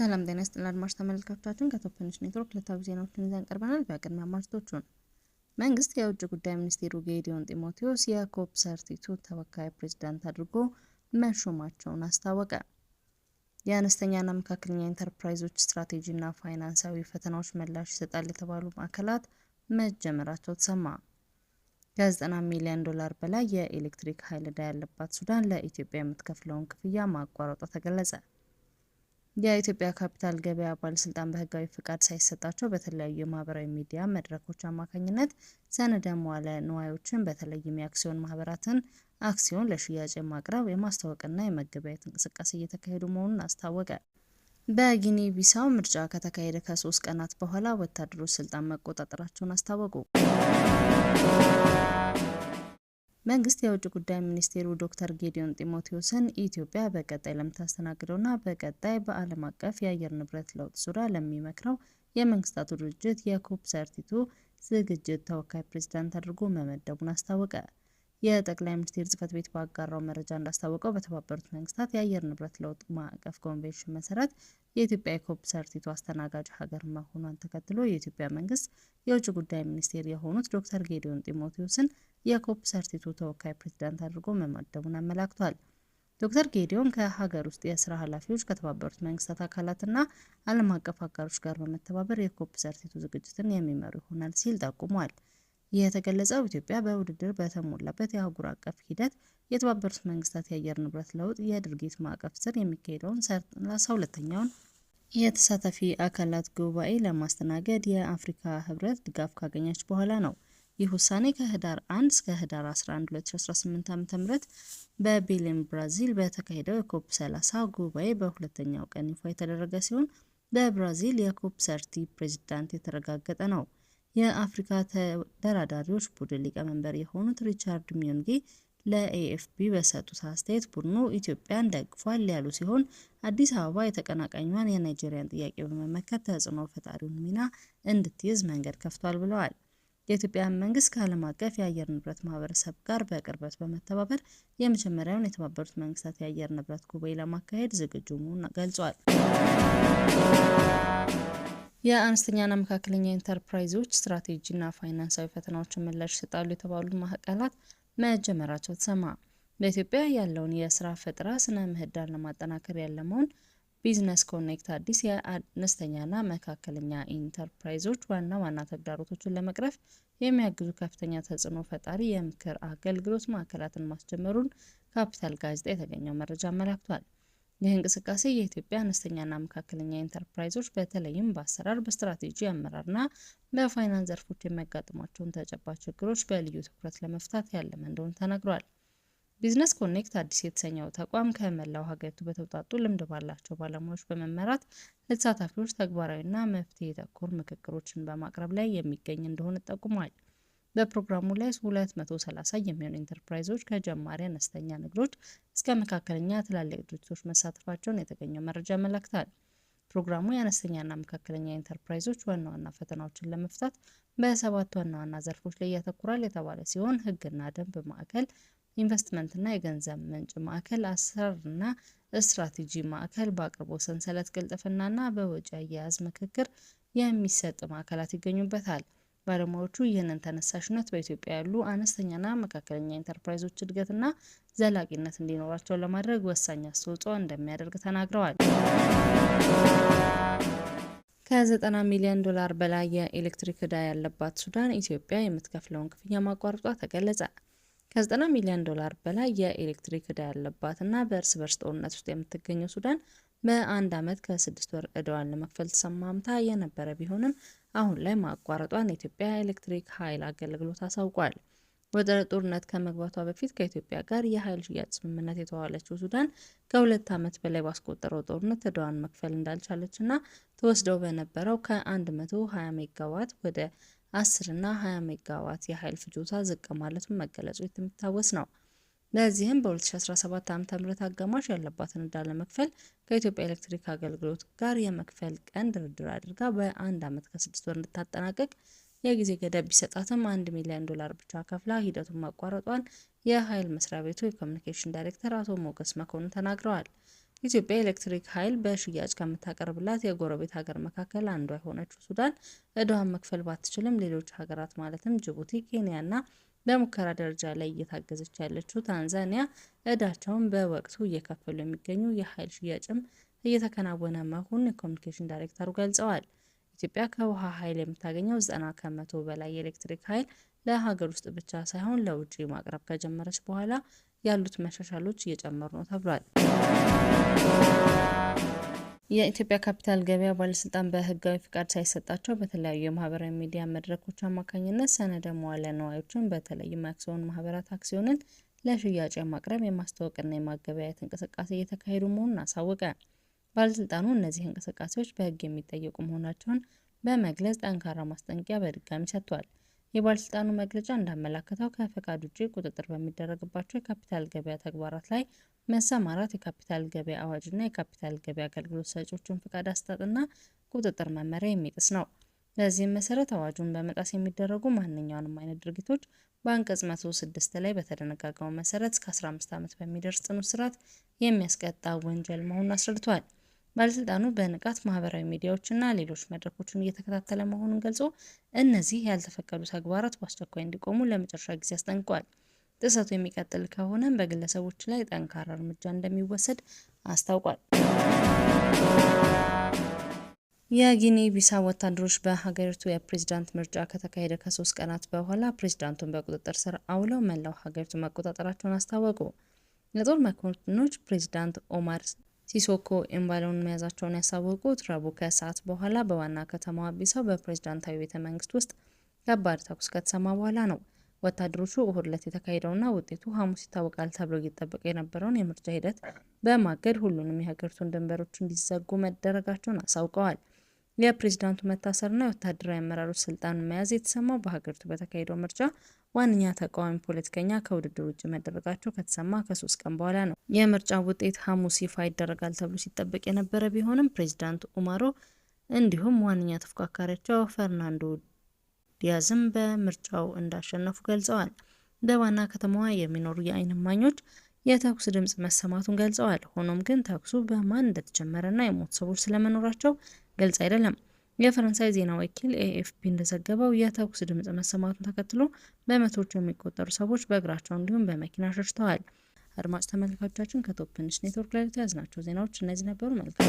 ሰላም ጤና ይስጥልን አድማጭ ተመልካቾቻችን ከቶፕ ኒውስ ኔትወርክ ዕለታዊ ዜናዎችን ይዘን ቀርበናል። በቅድሚያ አርዕስቶቹን። መንግስት የውጭ ጉዳይ ሚኒስቴሩ ጌዲዮን ጢሞቴዎስ የኮፕ 32 ተወካይ ፕሬዝዳንት አድርጎ መሾማቸውን አስታወቀ። የአነስተኛና መካከለኛ ኢንተርፕራይዞች ስትራቴጂና ፋይናንሳዊ ፈተናዎች ምላሽ ይሰጣል የተባሉ ማዕከላት መጀመራቸው ተሰማ። ከ90 ሚሊዮን ዶላር በላይ የኤሌክትሪክ ኃይል ዕዳ ያለባት ሱዳን ለኢትዮጵያ የምትከፍለውን ክፍያ ማቋረጧ ተገለጸ። የኢትዮጵያ ካፒታል ገበያ ባለስልጣን በህጋዊ ፍቃድ ሳይሰጣቸው በተለያዩ የማህበራዊ ሚዲያ መድረኮች አማካኝነት ሰነደ መዋዕለ ንዋዮችን በተለይም የአክሲዮን ማህበራትን አክሲዮን ለሽያጭ የማቅረብ የማስተዋወቅና የመገበያየት እንቅስቃሴ እየተካሄዱ መሆኑን አስታወቀ። በጊኒ ቢሳው ምርጫ ከተካሄደ ከ3 ቀናት በኋላ ወታደሮች ስልጣን መቆጣጠራቸውን አስታወቁ። መንግስት የውጭ ጉዳይ ሚኒስቴሩ ዶክተር ጌዲዮን ጢሞቴዎስን ኢትዮጵያ በቀጣይ ለምታስተናግደውና በቀጣይ በዓለም አቀፍ የአየር ንብረት ለውጥ ዙሪያ ለሚመክረው የመንግስታቱ ድርጅት የኮፕ 32 ዝግጅት ተወካይ ፕሬዝዳንት አድርጎ መመደቡን አስታወቀ። የጠቅላይ ሚኒስትር ጽሕፈት ቤት ባጋራው መረጃ እንዳስታወቀው በተባበሩት መንግስታት የአየር ንብረት ለውጥ ማዕቀፍ ኮንቬንሽን መሰረት የኢትዮጵያ የኮፕ 32 አስተናጋጅ ሀገር መሆኗን ተከትሎ የኢትዮጵያ መንግስት የውጭ ጉዳይ ሚኒስቴር የሆኑት ዶክተር ጌዲዮን ጢሞቴዎስን የኮፕ 32 ተወካይ ፕሬዝዳንት አድርጎ መመደቡን አመላክቷል። ዶክተር ጌዲዮን ከሀገር ውስጥ የስራ ኃላፊዎች፣ ከተባበሩት መንግስታት አካላትና ዓለም አቀፍ አጋሮች ጋር በመተባበር የኮፕ 32 ዝግጅትን የሚመሩ ይሆናል ሲል ጠቁሟል። ይህ የተገለጸው ኢትዮጵያ በውድድር በተሞላበት የአህጉር አቀፍ ሂደት የተባበሩት መንግስታት የአየር ንብረት ለውጥ የድርጊት ማዕቀፍ ስር የሚካሄደውን 32ኛውን የተሳታፊ አካላት ጉባኤ ለማስተናገድ የአፍሪካ ህብረት ድጋፍ ካገኘች በኋላ ነው። ይህ ውሳኔ ከህዳር 1 እስከ ህዳር 11 2018 ዓ.ም በቤሌም ብራዚል በተካሄደው የኮፕ 30 ጉባኤ በሁለተኛው ቀን ይፋ የተደረገ ሲሆን በብራዚል የኮፕ 30 ፕሬዝዳንት የተረጋገጠ ነው። የአፍሪካ ተደራዳሪዎች ቡድን ሊቀመንበር የሆኑት ሪቻርድ ሚዩንጊ ለኤኤፍፒ በሰጡት አስተያየት ቡድኑ ኢትዮጵያን ደግፏል ያሉ ሲሆን አዲስ አበባ የተቀናቃኟን የናይጄሪያን ጥያቄ በመመከት ተጽዕኖ ፈጣሪውን ሚና እንድትይዝ መንገድ ከፍቷል ብለዋል። የኢትዮጵያ መንግስት ከዓለም አቀፍ የአየር ንብረት ማህበረሰብ ጋር በቅርበት በመተባበር የመጀመሪያውን የተባበሩት መንግስታት የአየር ንብረት ጉባኤ ለማካሄድ ዝግጁ መሆኑን ገልጿል። የአነስተኛና መካከለኛ ኢንተርፕራይዞች ስትራቴጂና ፋይናንሳዊ ፈተናዎችን ምላሽ ይሰጣሉ የተባሉ ማዕከላት መጀመራቸው ተሰማ። በኢትዮጵያ ያለውን የስራ ፈጠራ ስነ ምህዳር ለማጠናከር ያለመውን ቢዝነስ ኮኔክት አዲስ የአነስተኛና መካከለኛ ኢንተርፕራይዞች ዋና ተግዳሮቶችን ለመቅረፍ የሚያግዙ ከፍተኛ ተጽዕኖ ፈጣሪ የምክር አገልግሎት ማዕከላትን ማስጀመሩን ካፒታል ጋዜጣ የተገኘው መረጃ አመላክቷል። ይህ እንቅስቃሴ የኢትዮጵያ አነስተኛና መካከለኛ ኢንተርፕራይዞች በተለይም በአሰራር፣ በስትራቴጂ አመራርና በፋይናንስ ዘርፎች የሚያጋጥሟቸውን ተጨባጭ ችግሮች በልዩ ትኩረት ለመፍታት ያለመ እንደሆነ ተነግሯል። ቢዝነስ ኮኔክት አዲስ የተሰኘው ተቋም ከመላው ሀገሪቱ በተውጣጡ ልምድ ባላቸው ባለሙያዎች በመመራት ለተሳታፊዎች ተግባራዊና መፍትሄ ተኮር ምክክሮችን በማቅረብ ላይ የሚገኝ እንደሆነ ጠቁሟል። በፕሮግራሙ ላይ 230 የሚሆኑ ኢንተርፕራይዞች ከጀማሪ አነስተኛ ንግዶች እስከ መካከለኛ ትላልቅ ድርጅቶች መሳተፋቸውን የተገኘው መረጃ ያመለክታል። ፕሮግራሙ የአነስተኛና መካከለኛ ኢንተርፕራይዞች ዋና ፈተናዎችን ለመፍታት በ7 ዋና ዘርፎች ላይ ያተኩራል የተባለ ሲሆን ሕግና ደንብ ማዕከል፣ ኢንቨስትመንትና የገንዘብ ምንጭ ማዕከል፣ አሰራርና ስትራቴጂ ማዕከል፣ በአቅርቦት ሰንሰለት ቅልጥፍናና በወጪ አያያዝ ምክክር የሚሰጥ ማዕከላት ይገኙበታል። ባለሙያዎቹ ይህንን ተነሳሽነት በኢትዮጵያ ያሉ አነስተኛና መካከለኛ ኢንተርፕራይዞች እድገትና ዘላቂነት እንዲኖራቸው ለማድረግ ወሳኝ አስተዋጽኦ እንደሚያደርግ ተናግረዋል። ከ90 ሚሊዮን ዶላር በላይ የኤሌክትሪክ ዕዳ ያለባት ሱዳን ኢትዮጵያ የምትከፍለውን ክፍያ ማቋረጧ ተገለጸ። ከ90 ሚሊዮን ዶላር በላይ የኤሌክትሪክ ዕዳ ያለባትና በእርስ በርስ ጦርነት ውስጥ የምትገኘው ሱዳን በአንድ ዓመት ከ6 ወር ዕዳዋን ለመክፈል ተስማምታ የነበረ ቢሆንም አሁን ላይ ማቋረጧን የኢትዮጵያ ኤሌክትሪክ ኃይል አገልግሎት አሳውቋል። ወደ ጦርነት ከመግባቷ በፊት ከኢትዮጵያ ጋር የኃይል ሽያጭ ስምምነት የተዋዋለችው ሱዳን ከ2 ዓመት በላይ ባስቆጠረው ጦርነት ዕዳዋን መክፈል እንዳልቻለችና ተወስደው በነበረው ከ120 ሜጋዋት ወደ 10 እና 20 ሜጋዋት የኃይል ፍጆታ ዝቅ ማለቱን መገለጹ የሚታወስ ነው። ለዚህም በ2017 ዓ.ም አጋማሽ ያለባትን ዕዳ ለመክፈል ከኢትዮጵያ ኤሌክትሪክ አገልግሎት ጋር የመክፈል ቀን ድርድር አድርጋ በ1 ዓመት ከ6 ወር እንድታጠናቀቅ የጊዜ ገደብ ቢሰጣትም $1 ሚሊዮን ብቻ ከፍላ ሂደቱን ማቋረጧን የኃይል መስሪያ ቤቱ የኮሚኒኬሽን ዳይሬክተር አቶ ሞገስ መኮንን ተናግረዋል። ኢትዮጵያ ኤሌክትሪክ ኃይል በሽያጭ ከምታቀርብላት የጎረቤት ሀገር መካከል አንዷ የሆነችው ሱዳን ዕዳዋን መክፈል ባትችልም ሌሎች ሀገራት ማለትም ጅቡቲ፣ ኬንያ እና በሙከራ ደረጃ ላይ እየታገዘች ያለችው ታንዛኒያ ዕዳቸውን በወቅቱ እየከፈሉ የሚገኙ የኃይል ሽያጭም እየተከናወነ መሆኑን የኮሚኒኬሽን ዳይሬክተሩ ገልጸዋል። ኢትዮጵያ ከውሃ ኃይል የምታገኘው 90% በላይ የኤሌክትሪክ ኃይል ለሀገር ውስጥ ብቻ ሳይሆን ለውጭ ማቅረብ ከጀመረች በኋላ ያሉት መሻሻሎች እየጨመሩ ነው ተብሏል። የኢትዮጵያ ካፒታል ገበያ ባለስልጣን በህጋዊ ፍቃድ ሳይሰጣቸው በተለያዩ የማህበራዊ ሚዲያ መድረኮች አማካኝነት ሰነደ መዋዕለ ንዋዮችን በተለይም የአክሲዮን ማህበራት አክሲዮንን ለሽያጭ የማቅረብ የማስተዋወቅና የማገበያየት እንቅስቃሴ እየተካሄዱ መሆኑን አሳወቀ። ባለስልጣኑ እነዚህ እንቅስቃሴዎች በህግ የሚጠየቁ መሆናቸውን በመግለጽ ጠንካራ ማስጠንቀቂያ በድጋሚ ሰጥቷል። የባለስልጣኑ መግለጫ እንዳመለከተው ከፈቃድ ውጭ ቁጥጥር በሚደረግባቸው የካፒታል ገበያ ተግባራት ላይ መሰማራት የካፒታል ገበያ አዋጅና የካፒታል ገበያ አገልግሎት ሰጪዎችን ፈቃድ አሰጣጥና ቁጥጥር መመሪያ የሚጥስ ነው። በዚህም መሰረት አዋጁን በመጣስ የሚደረጉ ማንኛውንም አይነት ድርጊቶች በአንቀጽ 106 ላይ በተደነገገው መሰረት እስከ 15 ዓመት በሚደርስ ጽኑ እስራት የሚያስቀጣ ወንጀል መሆኑን አስረድቷል። ባለስልጣኑ በንቃት ማህበራዊ ሚዲያዎችና ሌሎች መድረኮችን እየተከታተለ መሆኑን ገልጾ እነዚህ ያልተፈቀዱ ተግባራት በአስቸኳይ እንዲቆሙ ለመጨረሻ ጊዜ አስጠንቅቋል። ጥሰቱ የሚቀጥል ከሆነ በግለሰቦች ላይ ጠንካራ እርምጃ እንደሚወሰድ አስታውቋል። የጊኒ ቢሳው ወታደሮች በሀገሪቱ የፕሬዝዳንት ምርጫ ከተካሄደ ከ3 ቀናት በኋላ ፕሬዝዳንቱን በቁጥጥር ስር አውለው መላው ሀገሪቱ መቆጣጠራቸውን አስታወቁ። የጦር መኮንኖች ፕሬዝዳንት ኦማር ሲሶኮ ኤምባሎን መያዛቸውን ያሳወቁት ረቡዕ ከሰዓት በኋላ በዋና ከተማዋ ቢሳው በፕሬዝዳንታዊ ቤተ መንግስት ውስጥ ከባድ ተኩስ ከተሰማ በኋላ ነው። ወታደሮቹ እሁድ ዕለት የተካሄደውና ውጤቱ ሐሙስ ይታወቃል ተብሎ እየተጠበቀ የነበረውን የምርጫ ሂደት በማገድ ሁሉንም የሀገሪቱን ድንበሮች እንዲዘጉ መደረጋቸውን አሳውቀዋል። የፕሬዝዳንቱ መታሰርና የወታደራዊ አመራሮች ስልጣን መያዝ የተሰማው በሀገሪቱ በተካሄደው ምርጫ ዋነኛ ተቃዋሚ ፖለቲከኛ ከውድድር ውጭ መደረጋቸው ከተሰማ ከ3 ቀን በኋላ ነው። የምርጫ ውጤት ሐሙስ ይፋ ይደረጋል ተብሎ ሲጠበቅ የነበረ ቢሆንም ፕሬዝዳንት ኡማሮ እንዲሁም ዋነኛ ተፎካካሪያቸው ፈርናንዶ ዲያዝም በምርጫው እንዳሸነፉ ገልጸዋል። በዋና ከተማዋ የሚኖሩ የዓይን እማኞች የተኩስ ድምጽ መሰማቱን ገልጸዋል። ሆኖም ግን ተኩሱ በማን እንደተጀመረና የሞቱ ሰዎች ስለመኖራቸው ግልጽ አይደለም። የፈረንሳይ ዜና ወኪል ኤኤፍፒ እንደዘገበው የተኩስ ድምጽ መሰማቱን ተከትሎ በመቶዎች የሚቆጠሩ ሰዎች በእግራቸው እንዲሁም በመኪና ሸሽተዋል። አድማጭ ተመልካቾቻችን ከቶፕ ትንሽ ኔትወርክ ላይ ያዝናቸው ዜናዎች እነዚህ ነበሩ። መልካም